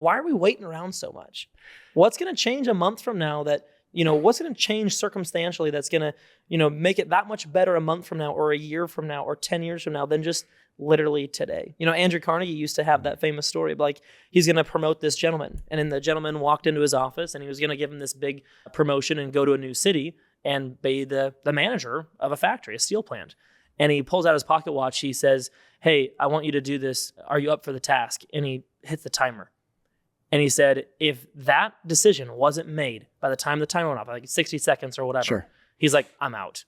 Why are we waiting around so much? What's going to change a month from now that, what's going to change circumstantially that's going to, make it that much better a month from now or a year from now or 10 years from now than just literally today? Andrew Carnegie used to have that famous story of like, he's going to promote this gentleman. And then the gentleman walked into his office and he was going to give him this big promotion and go to a new city and be the manager of a factory, a steel plant. And he pulls out his pocket watch. He says, hey, I want you to do this. Are you up for the task? And he hits the timer. And he said, if that decision wasn't made by the time the timer went off, like 60 seconds or whatever, sure, he's like, I'm out.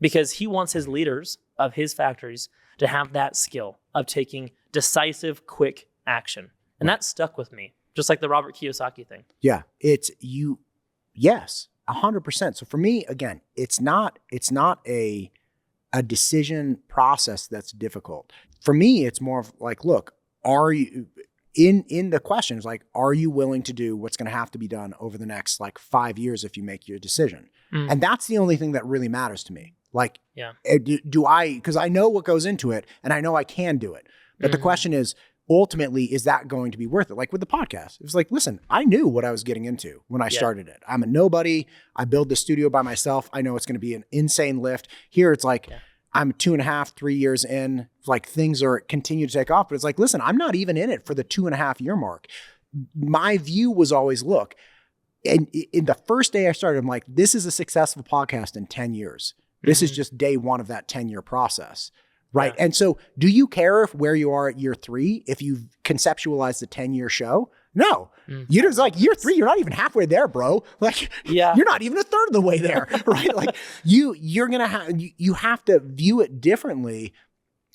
Because he wants his leaders of his factories to have that skill of taking decisive, quick action. And that stuck with me, just like the Robert Kiyosaki thing. Yeah, yes, 100%. So for me, again, it's not a decision process that's difficult. For me, it's more of like, look, are you... In the questions, like, are you willing to do what's going to have to be done over the next 5 years if you make your decision? And that's the only thing that really matters to me. Like, because I know what goes into it and I know I can do it. But the question is, ultimately, is that going to be worth it? Like with the podcast, it was like, listen, I knew what I was getting into when I started it. I'm a nobody. I build the studio by myself. I know it's going to be an insane lift. Here, it's like, I'm 2.5, 3 years in, like things are continue to take off, but it's like, listen, I'm not even in it for the 2.5 year mark. My view was always, look, and in the first day I started, I'm like, this is a successful podcast in 10 years. This is just day one of that 10-year process, right? Yeah. And so do you care where you are at year 3, if you've conceptualized the 10-year show? No. You're just like, year 3, you're not even halfway there, bro. Like, you're not even a third of the way there, right? Like you're going to have, you have to view it differently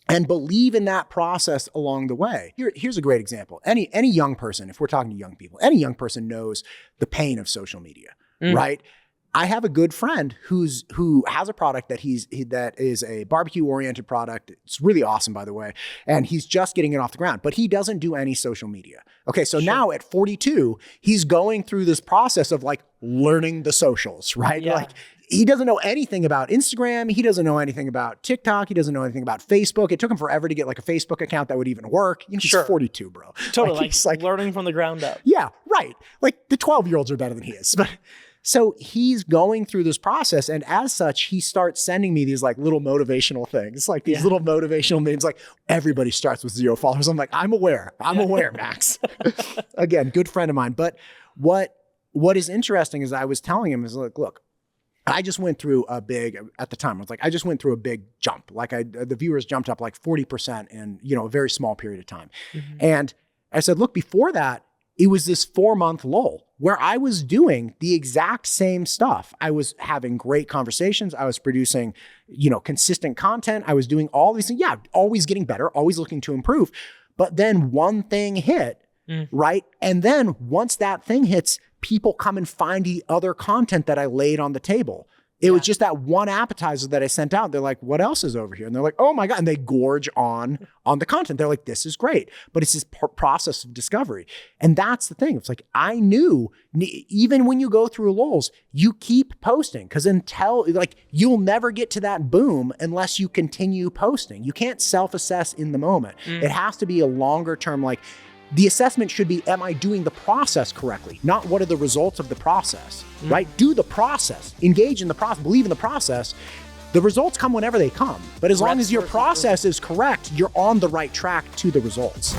and believe in that process along the way. Here's a great example. Any young person, if we're talking to young people, any young person knows the pain of social media, right? I have a good friend who has a product that that is a barbecue oriented product. It's really awesome, by the way. And he's just getting it off the ground, but he doesn't do any social media. Okay. So now at 42, he's going through this process of like learning the socials, right? Yeah. Like he doesn't know anything about Instagram. He doesn't know anything about TikTok. He doesn't know anything about Facebook. It took him forever to get like a Facebook account that would even work. He's 42, bro. Totally. Like learning from the ground up. Yeah. Right. Like the 12-year-olds are better than he is, but so he's going through this process, and as such, he starts sending me these like little motivational things, like these little motivational memes, like everybody starts with 0 followers. I'm like, I'm aware, Max. Again, good friend of mine. But what is interesting is I was telling him is like, look, I just went through a big, at the time, I was like, I just went through a big jump. Like the viewers jumped up like 40% in, a very small period of time. And I said, look, before that, it was this 4-month lull where I was doing the exact same stuff. I was having great conversations. I was producing, consistent content. I was doing all these things. Yeah, always getting better, always looking to improve. But then one thing hit, right? And then once that thing hits, people come and find the other content that I laid on the table. It was just that one appetizer that I sent out. They're like, what else is over here? And they're like, oh my God. And they gorge on the content. They're like, this is great. But it's this process of discovery. And that's the thing. It's like, I knew even when you go through lulls, you keep posting because you'll never get to that boom unless you continue posting. You can't self-assess in the moment. It has to be a longer term, like, the assessment should be, am I doing the process correctly? Not what are the results of the process, right? Do the process, engage in the process, believe in the process. The results come whenever they come. But as long as your process is correct, you're on the right track to the results.